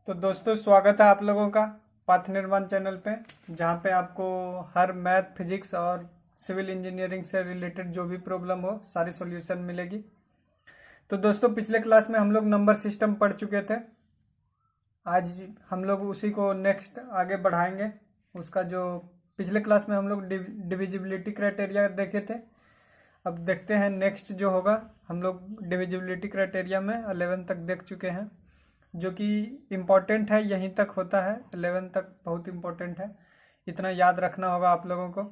तो दोस्तों स्वागत है आप लोगों का पाथ निर्माण चैनल पे, जहाँ पे आपको हर मैथ फिजिक्स और सिविल इंजीनियरिंग से रिलेटेड जो भी प्रॉब्लम हो सारी सॉल्यूशन मिलेगी। तो दोस्तों पिछले क्लास में हम लोग नंबर सिस्टम पढ़ चुके थे। आज हम लोग उसी को नेक्स्ट आगे बढ़ाएंगे। उसका जो पिछले क्लास में हम लोग डिविजिबिलिटी क्राइटेरिया देखे थे, अब देखते हैं नेक्स्ट जो होगा। हम लोग डिविजिबिलिटी क्राइटेरिया में 11 तक देख चुके हैं, जो कि इम्पोर्टेंट है, यहीं तक होता है। 11 तक बहुत इम्पोर्टेंट है, इतना याद रखना होगा आप लोगों को।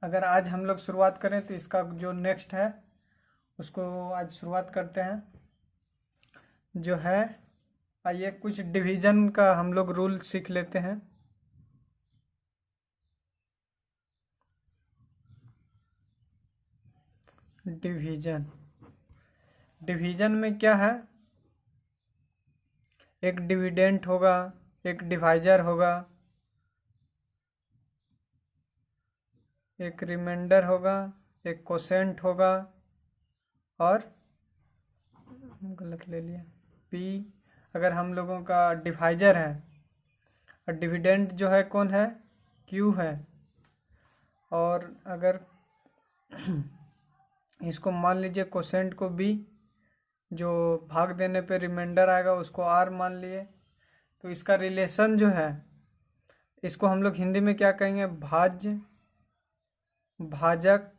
अगर आज हम लोग शुरुआत करें तो इसका जो नेक्स्ट है उसको आज शुरुआत करते हैं। जो है आइए कुछ डिवीजन का हम लोग रूल सीख लेते हैं। डिवीजन में क्या है, एक डिविडेंट होगा, एक डिवाइजर होगा, एक रिमाइंडर होगा, एक कोसेंट होगा और गलत ले लिया पी। अगर हम लोगों का डिवाइजर है और डिविडेंट जो है कौन है, क्यू है। और अगर इसको मान लीजिए कोसेंट को बी, जो भाग देने पे रिमाइंडर आएगा उसको आर मान लिए, तो इसका रिलेशन जो है इसको हम लोग हिंदी में क्या कहेंगे, भाज्य, भाजक,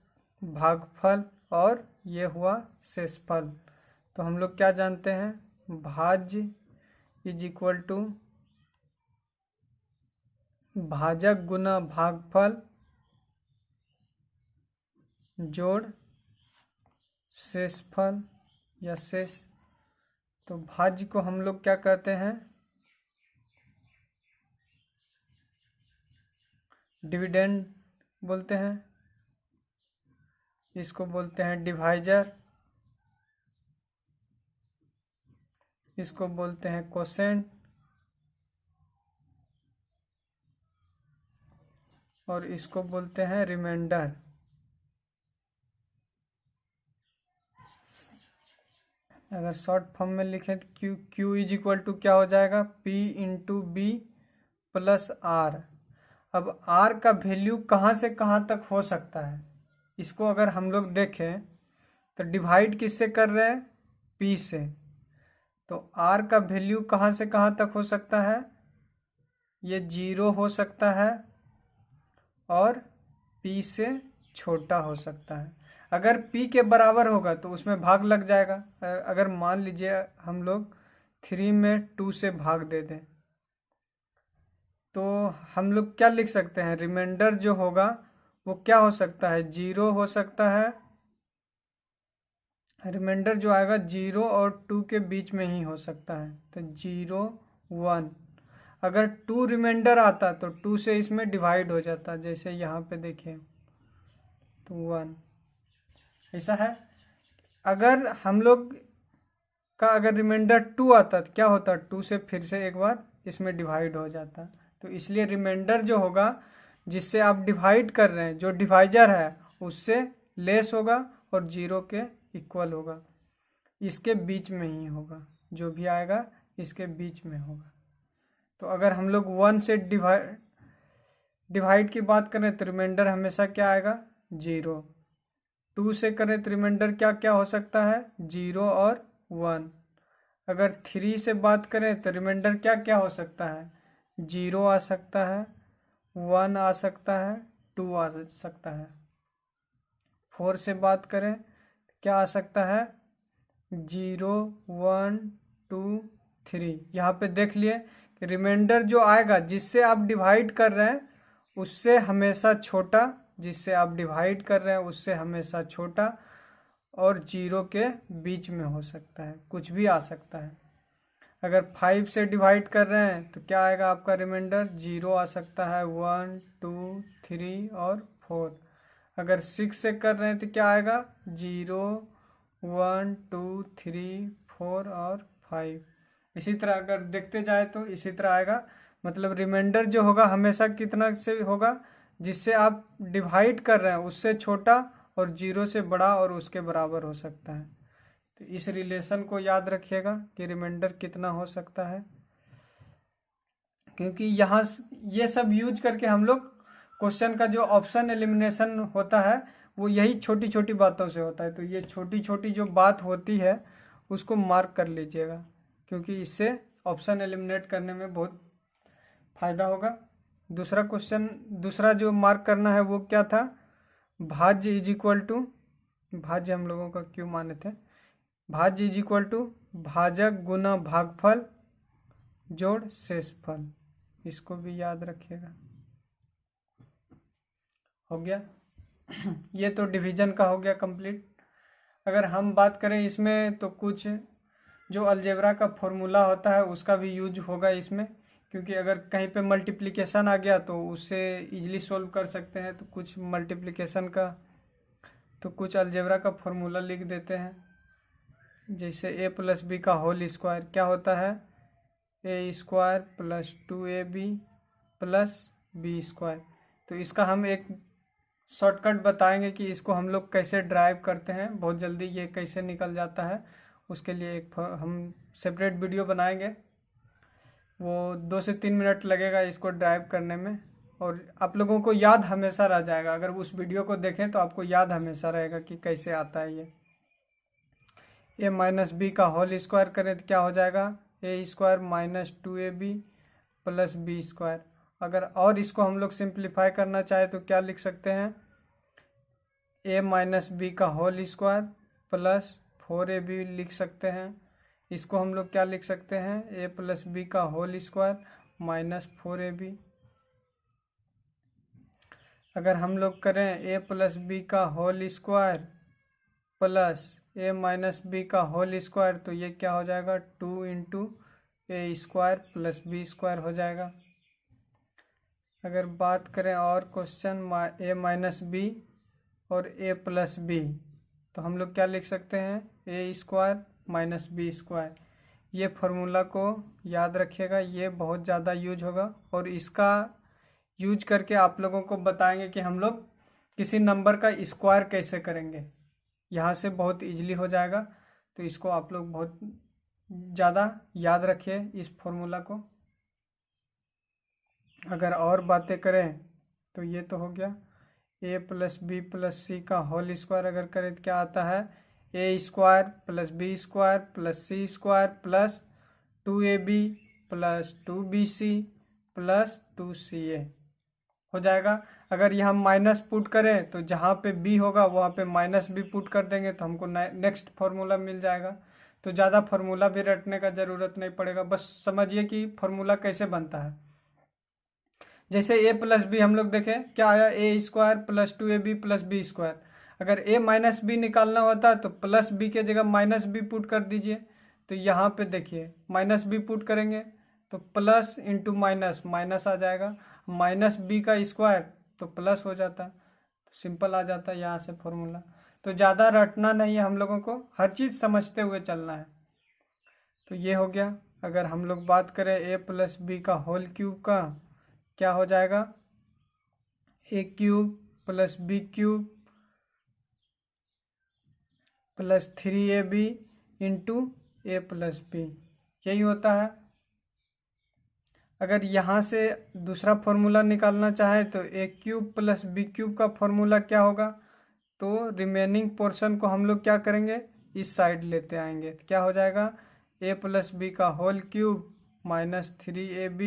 भागफल और ये हुआ शेषफल। तो हम लोग क्या जानते हैं, भाज्य इज इक्वल टू भाजक गुना भागफल जोड़ शेषफल या शेष। तो भाज्य को हम लोग क्या कहते हैं, डिविडेंड बोलते हैं, इसको बोलते हैं डिवाइजर, इसको बोलते हैं कोसेंट और इसको बोलते हैं रिमाइंडर। अगर शॉर्ट फॉर्म में लिखें तो क्यू इज इक्वल टू क्या हो जाएगा, P into B plus R. अब आर का वैल्यू कहाँ से कहाँ तक हो सकता है, इसको अगर हम लोग देखें तो डिवाइड किससे कर रहे हैं, पी से। तो आर का वैल्यू कहाँ से कहाँ तक हो सकता है, ये 0 हो सकता है और पी से छोटा हो सकता है। अगर p के बराबर होगा तो उसमें भाग लग जाएगा। अगर मान लीजिए हम लोग 3 में 2 से भाग दे दें तो हम लोग क्या लिख सकते हैं, रिमाइंडर जो होगा वो क्या हो सकता है, 0 हो सकता है। रिमाइंडर जो आएगा 0 और 2 के बीच में ही हो सकता है, तो 0 1। अगर 2 रिमाइंडर आता तो 2 से इसमें डिवाइड हो जाता, जैसे यहाँ पे देखिए तो 1 ऐसा है। अगर हम लोग का अगर रिमाइंडर 2 आता तो क्या होता, 2 से फिर से एक बार इसमें डिवाइड हो जाता। तो इसलिए रिमाइंडर जो होगा जिससे आप डिवाइड कर रहे हैं, जो डिवाइजर है उससे लेस होगा और 0 के इक्वल होगा, इसके बीच में ही होगा, जो भी आएगा इसके बीच में होगा। तो अगर हम लोग 1 से डिवाइड की बात करें तो रिमाइंडर हमेशा क्या आएगा, 0। 2 से करें तो रिमाइंडर क्या क्या हो सकता है, 0 और 1। अगर 3 से बात करें तो रिमाइंडर क्या क्या हो सकता है, 0 आ सकता है, 1 आ सकता है, 2 आ सकता है। 4 से बात करें क्या आ सकता है, 0 1 2 3। यहाँ पे देख लिए कि रिमाइंडर जो आएगा जिससे आप डिवाइड कर रहे हैं उससे हमेशा छोटा, जिससे आप डिवाइड कर रहे हैं उससे हमेशा छोटा और 0 के बीच में हो सकता है, कुछ भी आ सकता है। अगर 5 से डिवाइड कर रहे हैं तो क्या आएगा आपका रिमाइंडर, 0 आ सकता है, 1 2 3 और 4। अगर 6 से कर रहे हैं तो क्या आएगा, 0 1 2 3 4 और 5। इसी तरह अगर देखते जाए तो इसी तरह आएगा। मतलब रिमाइंडर जो होगा हमेशा कितना से होगा, जिससे आप डिवाइड कर रहे हैं उससे छोटा और 0 से बड़ा और उसके बराबर हो सकता है। तो इस रिलेशन को याद रखिएगा कि रिमाइंडर कितना हो सकता है, क्योंकि यहाँ ये सब यूज करके हम लोग क्वेश्चन का जो ऑप्शन एलिमिनेशन होता है वो यही छोटी छोटी बातों से होता है। तो ये छोटी छोटी जो बात होती है उसको मार्क कर लीजिएगा, क्योंकि इससे ऑप्शन एलिमिनेट करने में बहुत फायदा होगा। दूसरा क्वेश्चन, दूसरा जो मार्क करना है वो क्या था, भाज्य इज इक्वल टू, भाज्य हम लोगों का क्यों माने थे, भाज्य इज इक्वल टू भाजक गुना भागफल जोड़ शेषफल, इसको भी याद रखिएगा। हो गया ये तो डिवीजन का हो गया कंप्लीट। अगर हम बात करें इसमें तो कुछ जो अलजेब्रा का फॉर्मूला होता है उसका भी यूज होगा इसमें, क्योंकि अगर कहीं पे मल्टीप्लिकेशन आ गया तो उससे इजीली सोल्व कर सकते हैं। तो कुछ मल्टीप्लिकेशन का, तो कुछ अलजेब्रा का फॉर्मूला लिख देते हैं। जैसे a प्लस बी का होल स्क्वायर क्या होता है, a square plus 2ab plus B square. तो इसका हम एक शॉर्टकट बताएंगे कि इसको हम लोग कैसे ड्राइव करते हैं, बहुत जल्दी ये कैसे निकल जाता है। उसके लिए एक हम सेपरेट वीडियो बनाएंगे, वो 2 से 3 मिनट लगेगा इसको ड्राइव करने में, और आप लोगों को याद हमेशा रह जाएगा। अगर उस वीडियो को देखें तो आपको याद हमेशा रहेगा कि कैसे आता है ये। a माइनस बी का होल स्क्वायर करें तो क्या हो जाएगा, a square minus 2ab plus B square. अगर और इसको हम लोग सिंप्लीफाई करना चाहे तो क्या लिख सकते हैं, a माइनस बी का होल स्क्वायर प्लस 4ab लिख सकते हैं। इसको हम लोग क्या लिख सकते हैं, a प्लस बी का होल स्क्वायर माइनस 4ab। अगर हम लोग करें a प्लस बी का whole square plus a minus B का होल स्क्वायर, तो ये क्या हो जाएगा, 2 into A square plus B square हो जाएगा। अगर बात करें और क्वेश्चन a माइनस बी और a प्लस बी, तो हम लोग क्या लिख सकते हैं, a square minus B square. ये फार्मूला को याद रखिएगा, ये बहुत ज़्यादा यूज होगा, और इसका यूज करके आप लोगों को बताएंगे कि हम लोग किसी नंबर का स्क्वायर कैसे करेंगे। यहाँ से बहुत इजीली हो जाएगा, तो इसको आप लोग बहुत ज़्यादा याद रखिए इस फॉर्मूला को। अगर और बातें करें तो ये तो हो गया, a प्लस बी प्लस सी का होल स्क्वायर अगर करें तो क्या आता है, a square plus B square plus C square plus 2ab plus 2bc plus 2ca हो जाएगा। अगर ये हम माइनस पुट करें तो जहाँ पे b होगा वहाँ पे माइनस भी पुट कर देंगे तो हमको नेक्स्ट फार्मूला मिल जाएगा। तो ज़्यादा फार्मूला भी रटने का ज़रूरत नहीं पड़ेगा, बस समझिए कि फार्मूला कैसे बनता है। जैसे a प्लस बी हम लोग देखें क्या आया, a square plus 2ab plus B square. अगर a माइनस बी निकालना होता है तो प्लस बी के जगह माइनस बी पुट कर दीजिए। तो यहाँ पे देखिए माइनस बी पुट करेंगे तो प्लस इंटू माइनस माइनस आ जाएगा, माइनस बी का स्क्वायर तो प्लस हो जाता, तो सिंपल आ जाता है यहाँ से फॉर्मूला। तो ज़्यादा रटना नहीं है, हम लोगों को हर चीज़ समझते हुए चलना है। तो ये हो गया। अगर हम लोग बात करें a प्लस बी का होल क्यूब का, क्या हो जाएगा, a cube plus B cube plus 3ab into a plus B, यही होता है। अगर यहाँ से दूसरा फॉर्मूला निकालना चाहे तो a cube plus B cube का फॉर्मूला क्या होगा, तो रिमेनिंग पोर्शन को हम लोग क्या करेंगे, इस साइड लेते आएंगे। तो क्या हो जाएगा, a प्लस बी का whole cube minus 3ab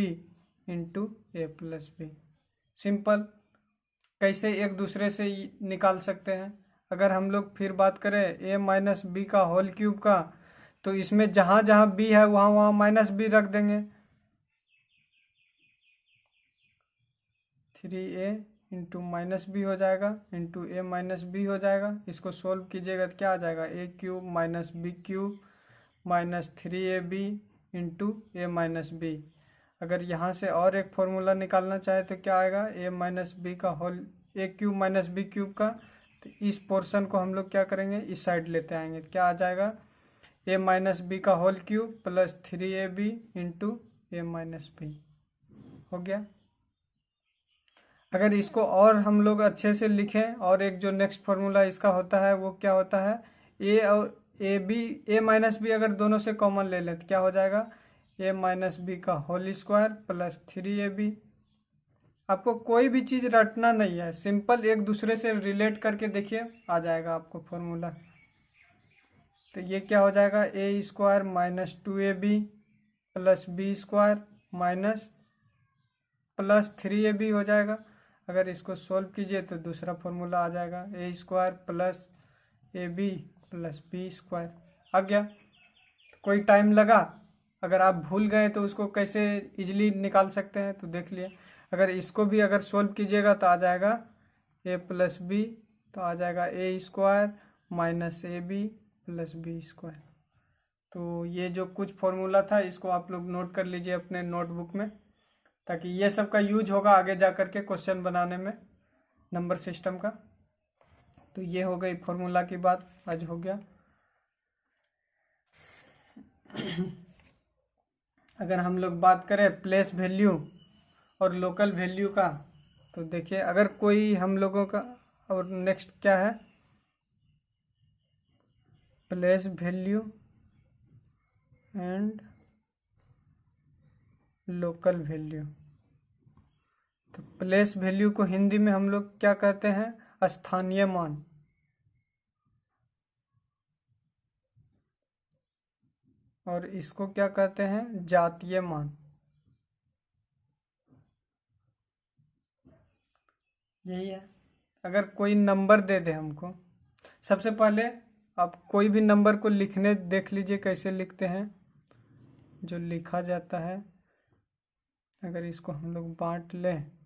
into a plus B. Simple, कैसे एक दूसरे से निकाल सकते हैं। अगर हम लोग फिर बात करें a माइनस बी का होल क्यूब का, तो इसमें जहाँ जहाँ b है वहाँ वहाँ माइनस बी रख देंगे, 3a इंटू माइनस बी हो जाएगा इंटू a माइनस बी हो जाएगा। इसको सोल्व कीजिएगा तो क्या आ जाएगा, a cube minus B cube minus 3ab into a minus B. अगर यहाँ से और एक फॉर्मूला निकालना चाहे तो क्या आएगा, a माइनस बी का whole, a cube minus B cube का। तो इस पोर्शन को हम लोग क्या करेंगे, इस साइड लेते आएंगे। तो क्या आ जाएगा, a माइनस बी का whole cube plus 3ab into a minus B हो गया। अगर इसको और हम लोग अच्छे से लिखें, और एक जो नेक्स्ट फार्मूला इसका होता है वो क्या होता है, A B A minus B अगर दोनों से कॉमन ले लें तो क्या हो जाएगा, ए माइनस बी का होल स्क्वायर प्लस 3ab। आपको कोई भी चीज़ रटना नहीं है, सिंपल एक दूसरे से रिलेट करके देखिए, आ जाएगा आपको फॉर्मूला। तो ये क्या हो जाएगा, A square minus 2ab plus B square minus plus 3ab हो जाएगा। अगर इसको सॉल्व कीजिए तो दूसरा फॉर्मूला आ जाएगा, A square plus A B plus B square. आ गया। कोई टाइम लगा, अगर आप भूल गए तो उसको कैसे इजीली निकाल सकते हैं तो देख लिए। अगर इसको भी अगर सॉल्व कीजिएगा तो आ जाएगा ए प्लस बी, तो आ जाएगा A square minus A B plus B square. तो ये जो कुछ फॉर्मूला था इसको आप लोग नोट कर लीजिए अपने नोटबुक में, ताकि ये सब का यूज होगा आगे जा कर के क्वेश्चन बनाने में नंबर सिस्टम का। तो ये हो गई फॉर्मूला की बात, आज हो गया। अगर हम लोग बात करें प्लेस वैल्यू और लोकल वैल्यू का, तो देखिए अगर कोई हम लोगों का, और नेक्स्ट क्या है, place value and local value. तो प्लेस वैल्यू को हिंदी में हम लोग क्या कहते हैं, स्थानीय मान। और इसको क्या कहते हैं, जातीय मान। यही है। अगर कोई नंबर दे दे हमको, सबसे पहले आप कोई भी नंबर को लिखने देख लीजिए कैसे लिखते हैं। जो लिखा जाता है, अगर इसको हम लोग बांट लें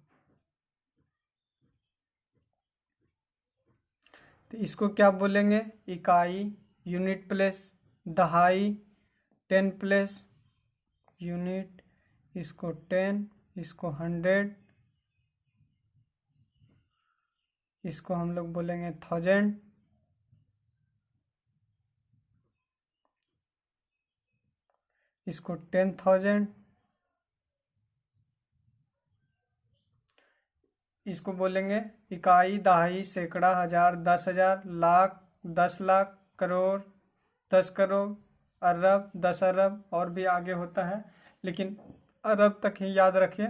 तो इसको क्या बोलेंगे, इकाई, यूनिट प्लेस, दहाई, 10 प्लेस, यूनिट, इसको 10, इसको 100, इसको हम लोग बोलेंगे 1000, इसको 10,000, इसको बोलेंगे इकाई, दहाई, सैकड़ा, हजार, 10,000, लाख, 10 लाख, करोड़, 10 करोड़, अरब, 10 अरब, और भी आगे होता है लेकिन अरब तक ही याद रखिए।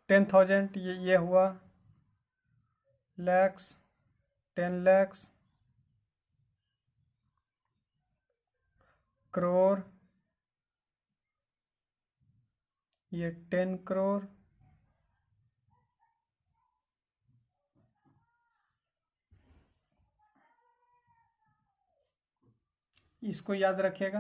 10,000 ये हुआ, लैक्स, 10 लैक्स, करोड़, ये 10 करोड़, इसको याद रखिएगा।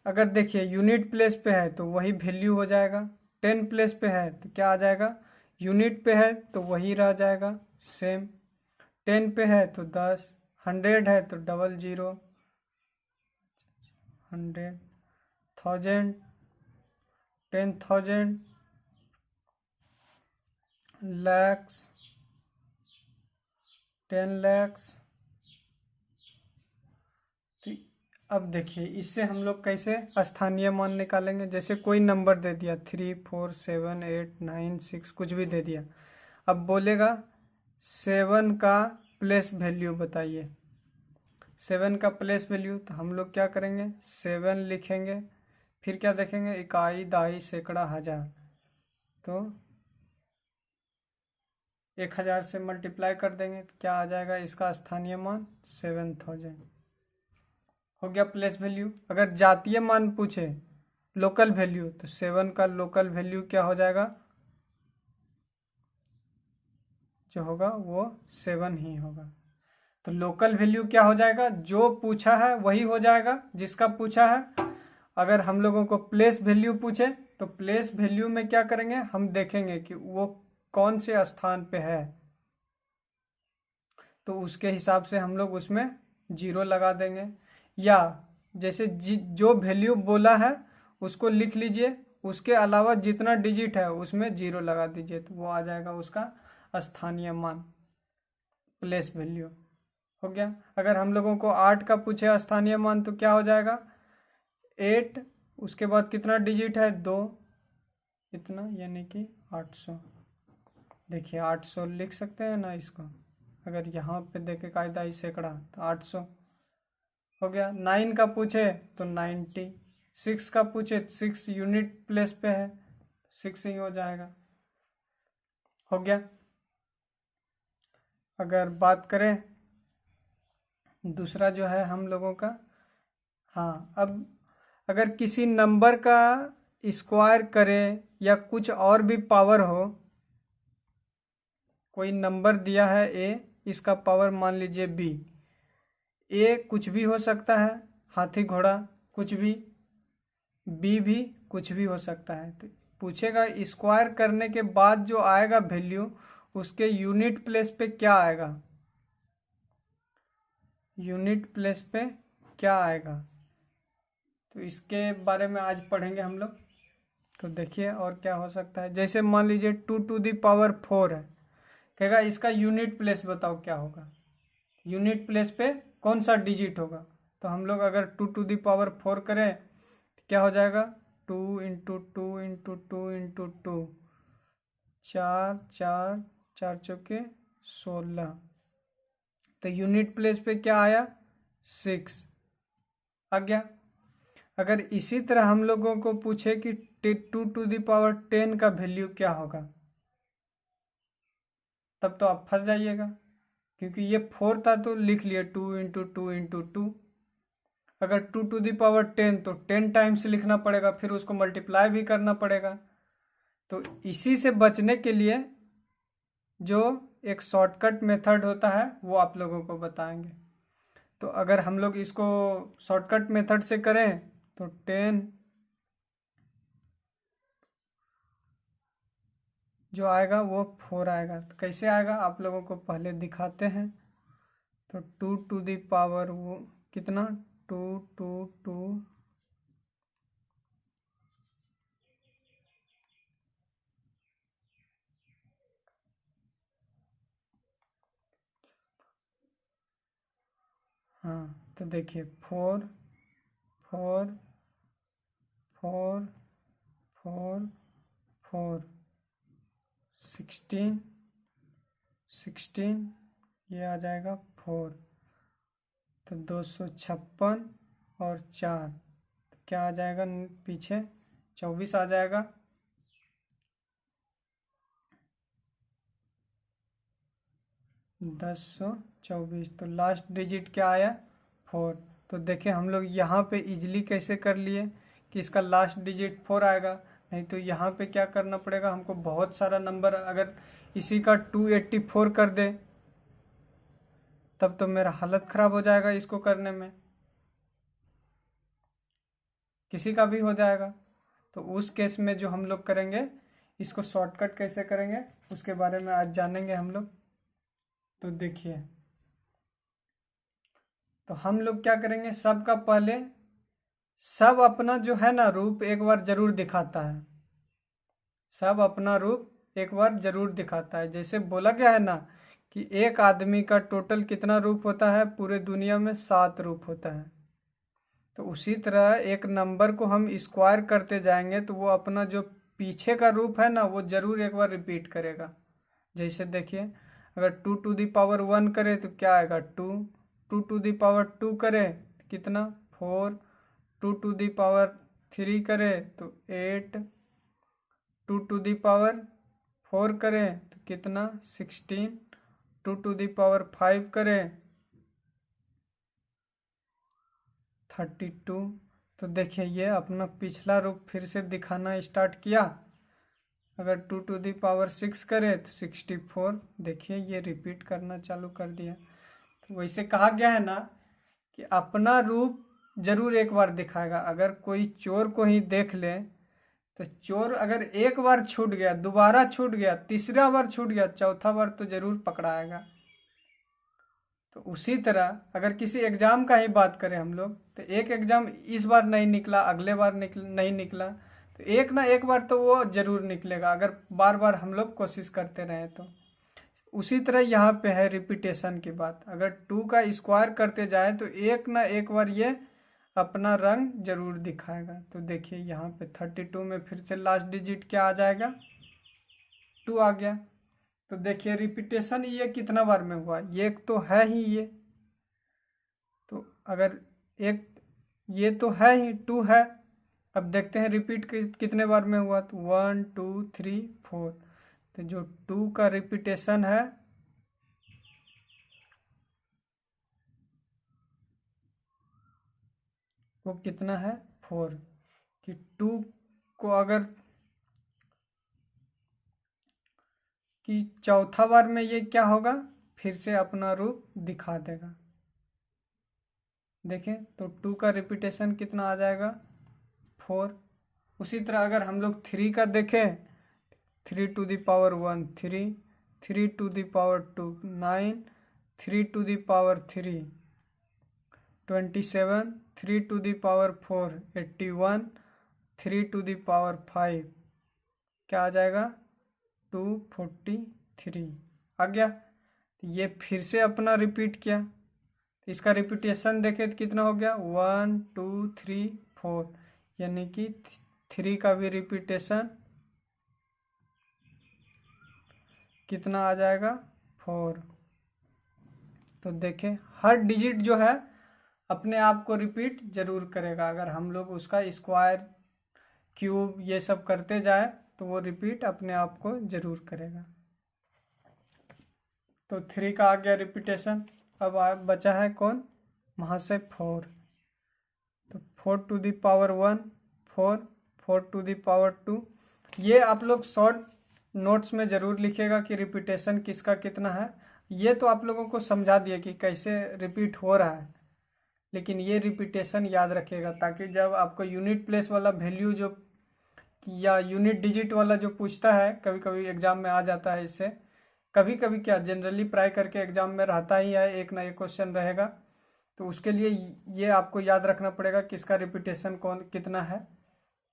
अगर देखिए यूनिट प्लेस पे है तो वही वैल्यू हो जाएगा, 10 प्लेस पे है तो क्या आ जाएगा, यूनिट पे है तो वही रह जाएगा सेम, 10 पे है तो 10, 100 है तो 00, 100, 1000, 10,000, लैक्स, 10 लैक्स। अब देखिए इससे हम लोग कैसे स्थानीय मान निकालेंगे। जैसे कोई नंबर दे दिया 3, 4, 7, 8, 9, 6, कुछ भी दे दिया। अब बोलेगा 7 का प्लेस वैल्यू बताइए, 7 का प्लेस वैल्यू। तो हम लोग क्या करेंगे, 7 लिखेंगे, फिर क्या देखेंगे, इकाई, दहाई, सैकड़ा, हजार। तो 1000 से मल्टीप्लाई कर देंगे तो क्या आ जाएगा, इसका स्थानीय मान 7,000 हो गया प्लेस वैल्यू। अगर जातीय मान पूछे, लोकल वैल्यू, तो 7 का लोकल वैल्यू क्या हो जाएगा, जो होगा वो 7 ही होगा। तो लोकल वैल्यू क्या हो जाएगा, जो पूछा है वही हो जाएगा जिसका पूछा है। अगर हम लोगों को प्लेस वैल्यू पूछे तो प्लेस वैल्यू में क्या करेंगे, हम देखेंगे कि वो कौन से स्थान पे है, तो उसके हिसाब से हम लोग उसमें 0 लगा देंगे। या जैसे जो वैल्यू बोला है उसको लिख लीजिए, उसके अलावा जितना डिजिट है उसमें 0 लगा दीजिए, तो वो आ जाएगा उसका स्थानीय मान, प्लेस वैल्यू हो गया। अगर हम लोगों को 8 का पूछे स्थानीय मान तो क्या हो जाएगा, 8, उसके बाद कितना डिजिट है, 2, इतना, यानी कि 800। देखिए 800 लिख सकते हैं ना इसको, अगर यहाँ पे देखे कायदा ही सैकड़ा तो 800 हो गया। 9 का पूछे तो 90, 6 का पूछे 6 यूनिट प्लेस पे है, 6 ही हो जाएगा। हो गया। अगर बात करें दूसरा जो है हम लोगों का, हाँ, अब अगर किसी नंबर का स्क्वायर करें या कुछ और भी पावर हो, कोई नंबर दिया है ए, इसका पावर मान लीजिए बी, ए कुछ भी हो सकता है, हाथी घोड़ा कुछ भी, बी भी कुछ भी हो सकता है। तो पूछेगा स्क्वायर करने के बाद जो आएगा वैल्यू, उसके यूनिट प्लेस पे क्या आएगा, यूनिट प्लेस पे क्या आएगा, तो इसके बारे में आज पढ़ेंगे हम लोग। तो देखिए और क्या हो सकता है। जैसे मान लीजिए 2⁴ है, कहेगा इसका यूनिट प्लेस बताओ क्या होगा, यूनिट प्लेस पे कौन सा डिजिट होगा। तो हम लोग अगर 2⁴ करें तो क्या हो जाएगा, 2 इंटू 2 इंटू 2 इंटू 2, 4 4 4 चौके 16, तो यूनिट प्लेस पे क्या आया, 6 आ गया। अगर इसी तरह हम लोगों को पूछे कि 2⁻10 का वैल्यू क्या होगा, तब तो आप फंस जाइएगा, क्योंकि ये 4 था तो लिख लिए 2 इंटू 2 इंटू 2। अगर 2⁻10 तो 10 टाइम्स लिखना पड़ेगा, फिर उसको मल्टीप्लाई भी करना पड़ेगा। तो इसी से बचने के लिए जो एक शॉर्टकट मेथड होता है वो आप लोगों को बताएंगे। तो अगर हम लोग इसको शॉर्टकट मेथड से करें तो 10 जो आएगा वो 4 आएगा। तो कैसे आएगा आप लोगों को पहले दिखाते हैं। तो 2 वो कितना, 2 2 2 हाँ, तो देखिए 4 4 4 4 4 16 16, ये आ जाएगा 4, तो 256 और 4, तो क्या आ जाएगा पीछे, 24 आ जाएगा। 1024, तो लास्ट डिजिट क्या आया, 4। तो देखिए हम लोग यहाँ पे इजीली कैसे कर लिए कि इसका लास्ट डिजिट 4 आएगा, नहीं तो यहाँ पे क्या करना पड़ेगा हमको, बहुत सारा नंबर, अगर इसी का 284 कर दे तब तो मेरा हालत ख़राब हो जाएगा इसको करने में, किसी का भी हो जाएगा। तो उस केस में जो हम लोग करेंगे, इसको शॉर्टकट कैसे करेंगे उसके बारे में आज जानेंगे हम लोग। तो देखिए, तो हम लोग क्या करेंगे, सबका पहले सब अपना जो है ना रूप एक बार जरूर दिखाता है, सब अपना रूप एक बार जरूर दिखाता है। जैसे बोला गया है ना कि एक आदमी का टोटल कितना रूप होता है, पूरे दुनिया में 7 रूप होता है। तो उसी तरह एक नंबर को हम स्क्वायर करते जाएंगे तो वो अपना जो पीछे का रूप है ना वो जरूर एक बार रिपीट करेगा। जैसे देखिए, अगर 2⁻1 करे तो क्या आएगा, 2, 2⁻2 करे तो कितना, 4, 2⁻3 करे तो 8, 2⁻4 करे तो कितना, 16, 2⁻5 करे 32। तो देखिए ये अपना पिछला रूप फिर से दिखाना स्टार्ट किया। अगर 2⁻6 करे तो 64, देखिए ये रिपीट करना चालू कर दिया। तो वैसे कहा गया है ना कि अपना रूप जरूर एक बार दिखाएगा। अगर कोई चोर को ही देख ले तो चोर अगर एक बार छूट गया, दोबारा छूट गया, तीसरा बार छूट गया, चौथा बार तो जरूर पकड़ाएगा। तो उसी तरह अगर किसी एग्जाम का ही बात करें हम लोग, तो एक एग्जाम इस बार नहीं निकला, अगले बार नहीं निकला, तो एक ना एक बार तो वो जरूर निकलेगा अगर बार बार हम लोग कोशिश करते रहे तो। उसी तरह यहाँ पे है रिपीटेशन की बात, अगर 2 का स्क्वायर करते जाए तो एक ना एक बार ये अपना रंग जरूर दिखाएगा। तो देखिए यहाँ पे 32 में फिर से लास्ट डिजिट क्या आ जाएगा, 2 आ गया। तो देखिए रिपीटेशन ये कितना बार में हुआ, ये तो है ही ये। तो अगर एक ये तो है ही 2 है। अब देखते हैं रिपीट कितने बार में हुआ, तो 1 2 3 4। तो जो 2 का रिपीटेशन है वो कितना है 4। कि 2 को अगर कि चौथा बार में ये क्या होगा, फिर से अपना रूप दिखा देगा। देखें तो 2 का रिपीटेशन कितना आ जाएगा 4। उसी तरह अगर हम लोग 3 का देखें, 3 to the power 1 3, 3 to the power 2 9, 3 to the power 3 27, 3 to the power 4 81, 3 to the power 5 क्या आ जाएगा 243 आ गया। ये फिर से अपना रिपीट किया, इसका रिपीटेशन देखे तो कितना हो गया 1 2 3 4, यानी कि 3 का भी रिपीटेशन कितना आ जाएगा 4। तो देखें हर डिजिट जो है अपने आप को रिपीट जरूर करेगा। अगर हम लोग उसका स्क्वायर क्यूब ये सब करते जाए तो वो रिपीट अपने आप को जरूर करेगा। तो 3 का आ गया रिपीटेशन। अब बचा है कौन, वहाँ से 4। तो 4 to the power 1 4, 4 to the power 2। ये आप लोग शॉर्ट नोट्स में ज़रूर लिखिएगा कि रिपीटेशन किसका कितना है। ये तो आप लोगों को समझा दिया कि कैसे रिपीट हो रहा है, लेकिन ये रिपीटेशन याद रखिएगा ताकि जब आपको यूनिट प्लेस वाला वैल्यू जो या यूनिट डिजिट वाला जो पूछता है, कभी कभी एग्जाम में आ जाता है इससे, कभी कभी क्या जनरली प्राय करके एग्जाम में रहता ही है, एक ना एक क्वेश्चन रहेगा। तो उसके लिए ये आपको याद रखना पड़ेगा किसका रिपीटेशन कौन कितना है,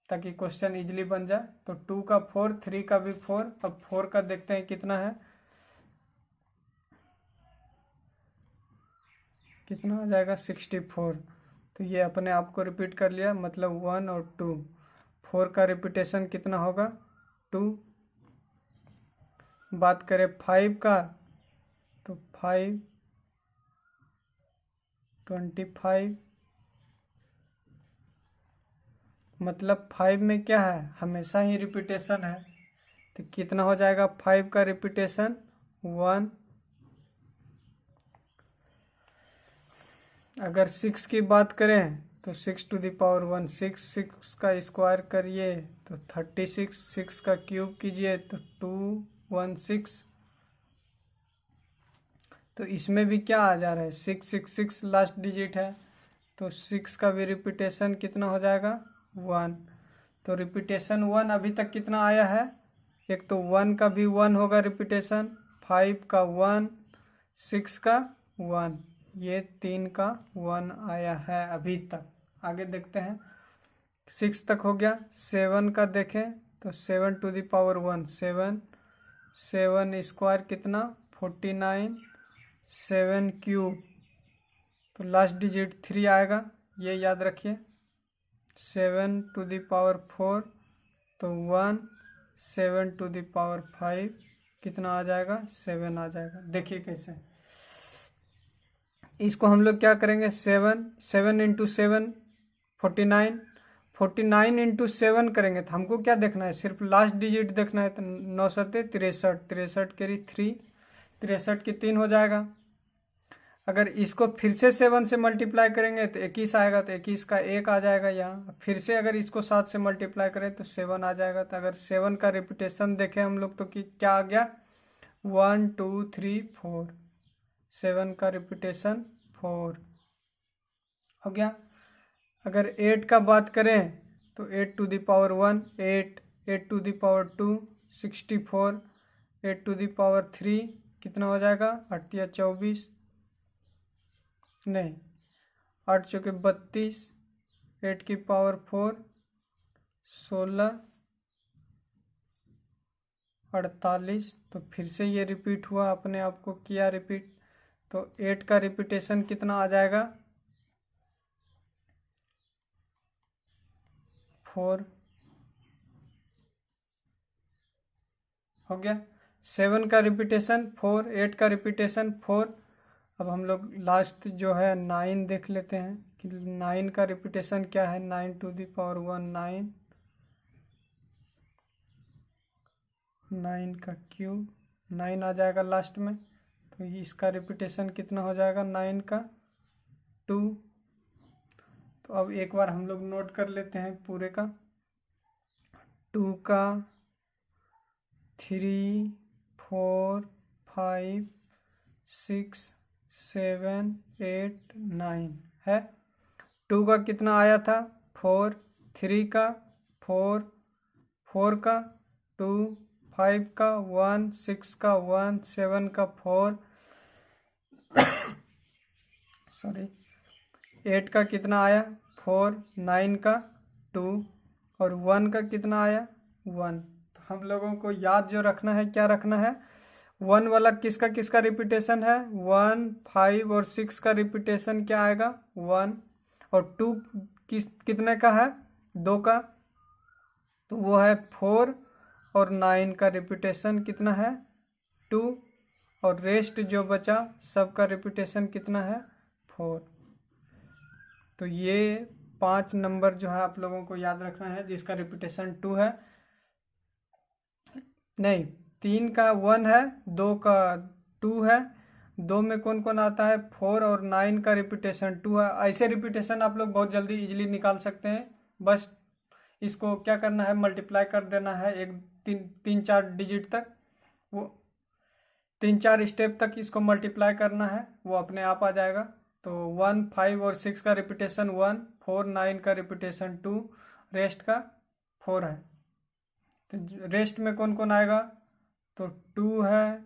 ताकि क्वेश्चन इजीली बन जाए। तो 2 का 4, 3 का भी 4। अब 4 का देखते हैं कितना है, कितना आ जाएगा 64। तो ये अपने आप को रिपीट कर लिया, मतलब 1 और 2। 4 का रिपीटेशन कितना होगा 2। बात करें 5 का, तो 5 25, मतलब 5 में क्या है हमेशा ही रिपीटेशन है। तो कितना हो जाएगा 5 का रिपीटेशन 1। अगर 6 की बात करें तो 6 टू द पावर 1 6, 6 का स्क्वायर करिए तो 36, 6 का क्यूब कीजिए तो 216। तो इसमें भी क्या आ जा रहा है 666 लास्ट डिजिट है, तो 6 का भी रिपीटेशन कितना हो जाएगा 1। तो रिपीटेशन 1 अभी तक कितना आया है, एक तो 1 का भी 1 होगा रिपीटेशन, 5 का 1, 6 का 1, ये 3 का 1 आया है अभी तक। आगे देखते हैं 6 तक हो गया। 7 का देखें तो 7 टू द पावर 1 7, 7 स्क्वायर कितना 49, 7 क्यूब तो लास्ट डिजिट 3 आएगा, ये याद रखिए। 7 टू द पावर 4 तो 1, 7 टू द पावर 5 कितना आ जाएगा 7 आ जाएगा। देखिए कैसे इसको हम लोग क्या करेंगे, 7 इंटू 7 49, 49 इंटू 7 करेंगे तो हमको क्या देखना है, सिर्फ लास्ट डिजिट देखना है। तो 9 सत्ते 63, 63 कैरी 3, 63 की 3 हो जाएगा। अगर इसको फिर से 7 से मल्टीप्लाई करेंगे तो 21 आएगा, तो 21 का 1 आ जाएगा यहाँ। फिर से अगर इसको 7 से मल्टीप्लाई करें तो 7 आ जाएगा। तो अगर 7 का रिपीटेशन देखें हम लोग तो कि क्या आ गया 1 2 3 4, 7 का रिपीटेशन 4 हो गया। अगर 8 का बात करें तो 8 to the power 1 8, 8 to the power 2 64, 8 to the power 3 कितना हो जाएगा 8 या 24, नहीं 8 चौके 32, 8 की पावर 4 16, 48। तो फिर से ये रिपीट हुआ, अपने आप को किया रिपीट। तो 8 का रिपीटेशन कितना आ जाएगा 4 हो गया। 7 का रिपीटेशन 4, 8 का रिपीटेशन 4। अब हम लोग लास्ट जो है 9 देख लेते हैं। कि 9 का रिपीटेशन क्या है, 9 टू द पावर 1 9, 9 का क्यूब 9 आ जाएगा लास्ट में, तो इसका रिपीटेशन कितना हो जाएगा 9 का 2। तो अब एक बार हम लोग नोट कर लेते हैं पूरे का, 2 का 3 4 5 6 7 8 9 है। 2 का कितना आया था 4, 3 का 4, 4 का 2, 5 का 1, 6 का 1, 7 का 4 सॉरी 8 का कितना आया 4, 9 का 2 और 1 का कितना आया 1। तो हम लोगों को याद जो रखना है, क्या रखना है, 1 वाला किसका किसका रिपीटेशन है 1, 5 और 6 का रिपीटेशन क्या आएगा 1, और 2 कितने का है 2 का, तो वो है 4, और 9 का रिपीटेशन कितना है 2, और रेस्ट जो बचा सबका रिपीटेशन कितना है 4। तो ये 5 नंबर जो है आप लोगों को याद रखना है जिसका रिपीटेशन 2 है, नहीं 3 का 1 है, 2 का 2 है, 2 में कौन कौन आता है 4 और 9 का रिपीटेशन 2 है। ऐसे रिपीटेशन आप लोग बहुत जल्दी इजीली निकाल सकते हैं, बस इसको क्या करना है मल्टीप्लाई कर देना है एक 3-4 डिजिट तक, वो 3-4 स्टेप तक इसको मल्टीप्लाई करना है, वो अपने आप आ जाएगा। तो 1, 5 और 6 का रिपीटेशन 1, 4, 9 का रिपीटेशन 2, रेस्ट का 4 है। तो रेस्ट में कौन कौन आएगा, तो 2 है,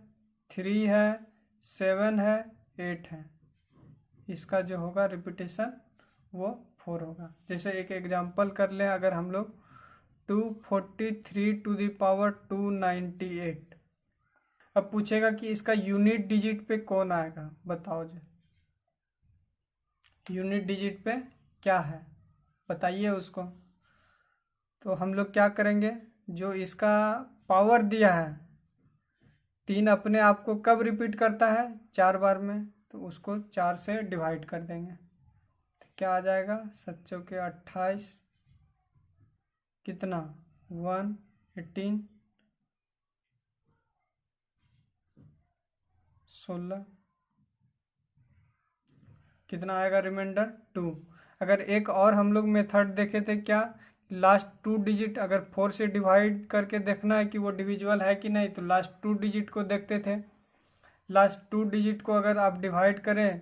3 है, 7 है, 8 है, इसका जो होगा रिपीटेशन वो 4 होगा। जैसे एक एग्जांपल कर लें, अगर हम लोग 243 टू द पावर 298, अब पूछेगा कि इसका यूनिट डिजिट पे कौन आएगा, बताओ जी यूनिट डिजिट पे क्या है बताइए उसको। तो हम लोग क्या करेंगे, जो इसका पावर दिया है 3 अपने आप को कब रिपीट करता है 4 बार में, तो उसको 4 से डिवाइड कर देंगे, तो क्या आ जाएगा 7 चौके 28, कितना 118, 16, कितना आएगा रिमाइंडर 2। अगर एक और हम लोग मेथड देखे थे, क्या लास्ट 2 डिजिट अगर 4 से डिवाइड करके देखना है कि वो डिविजिबल है कि नहीं, तो लास्ट 2 डिजिट को देखते थे। लास्ट 2 डिजिट को अगर आप डिवाइड करें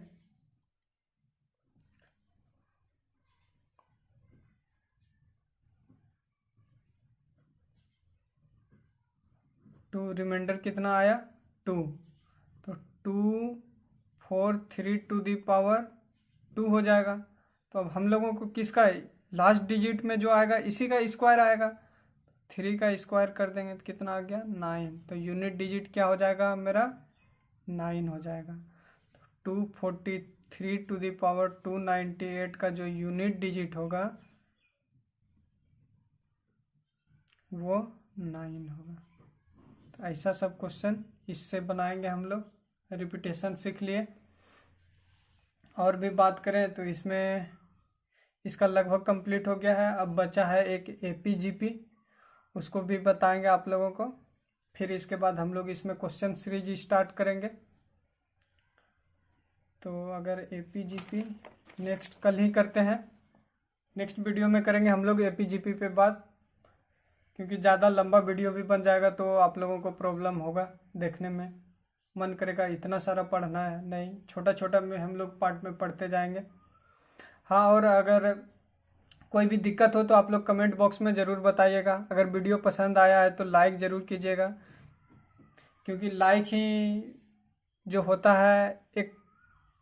तो रिमाइंडर कितना आया 2, तो 2 4 3 टू दी पावर 2 हो जाएगा। तो अब हम लोगों को किसका लास्ट डिजिट में जो आएगा इसी का स्क्वायर आएगा, 3 का स्क्वायर कर देंगे तो कितना आ गया 9, तो यूनिट डिजिट क्या हो जाएगा मेरा 9 हो जाएगा। तो 243 टू दी पावर 298 का जो यूनिट डिजिट होगा वो 9 होगा। तो ऐसा सब क्वेश्चन इससे बनाएंगे हम लोग, रिपीटेशन सीख लिए। और भी बात करें तो इसमें इसका लगभग कंप्लीट हो गया है, अब बचा है एक एपीजीपी, उसको भी बताएंगे आप लोगों को। फिर इसके बाद हम लोग इसमें क्वेश्चन सीरीज स्टार्ट करेंगे। तो अगर एपीजीपी नेक्स्ट कल ही करते हैं, नेक्स्ट वीडियो में करेंगे हम लोग एपीजीपी पे बात, क्योंकि ज़्यादा लंबा वीडियो भी बन जाएगा तो आप लोगों को प्रॉब्लम होगा देखने में, मन करेगा इतना सारा पढ़ना है, नहीं छोटा छोटा में हम लोग पार्ट में पढ़ते जाएंगे। हाँ, और अगर कोई भी दिक्कत हो तो आप लोग कमेंट बॉक्स में ज़रूर बताइएगा। अगर वीडियो पसंद आया है तो लाइक ज़रूर कीजिएगा, क्योंकि लाइक ही जो होता है एक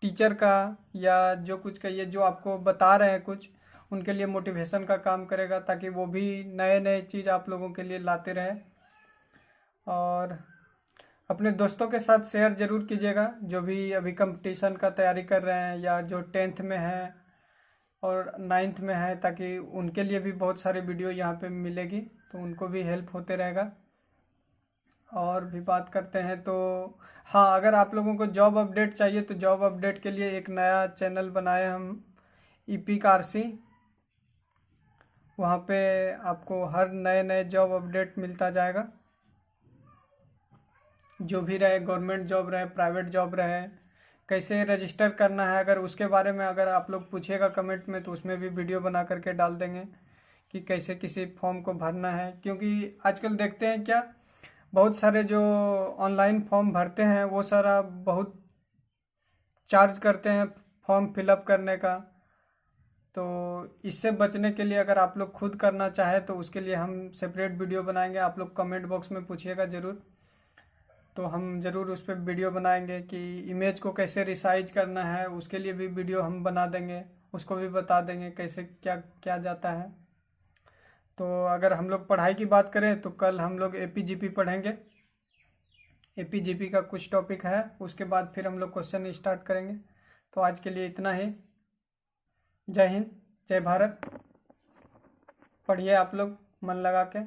टीचर का या जो कुछ कहिए जो आपको बता रहे हैं कुछ, उनके लिए मोटिवेशन का काम करेगा, ताकि वो भी नए नए चीज़ आप लोगों के लिए लाते रहें। और अपने दोस्तों के साथ शेयर ज़रूर कीजिएगा, जो भी अभी कंपटीशन का तैयारी कर रहे हैं या जो 10th में है और 9th में है, ताकि उनके लिए भी बहुत सारी वीडियो यहाँ पे मिलेगी, तो उनको भी हेल्प होते रहेगा। और भी बात करते हैं तो हाँ, अगर आप लोगों को जॉब अपडेट चाहिए तो जॉब अपडेट के लिए एक नया चैनल बनाए हम, ईपिक आरसी, वहाँ पे आपको हर नए नए जॉब अपडेट मिलता जाएगा, जो भी रहे, गवर्नमेंट जॉब रहे, प्राइवेट जॉब रहे, कैसे रजिस्टर करना है, अगर उसके बारे में अगर आप लोग पूछिएगा कमेंट में तो उसमें भी वीडियो बना करके डाल देंगे कि कैसे किसी फॉर्म को भरना है। क्योंकि आजकल देखते हैं क्या, बहुत सारे जो ऑनलाइन फॉर्म भरते हैं वो सारा बहुत चार्ज करते हैं फॉर्म फिलअप करने का। तो इससे बचने के लिए अगर आप लोग खुद करना चाहे तो उसके लिए हम सेपरेट वीडियो बनाएंगे, आप लोग कमेंट बॉक्स में पूछिएगा ज़रूर, तो हम ज़रूर उस पर वीडियो बनाएंगे कि इमेज को कैसे रिसाइज करना है, उसके लिए भी वीडियो हम बना देंगे, उसको भी बता देंगे कैसे क्या क्या जाता है। तो अगर हम लोग पढ़ाई की बात करें तो कल हम लोग एपीजीपी पढ़ेंगे, एपीजीपी का कुछ टॉपिक है, उसके बाद फिर हम लोग क्वेश्चन स्टार्ट करेंगे। तो आज के लिए इतना ही। जय हिंद, जय भारत। पढ़िए आप लोग मन लगा के।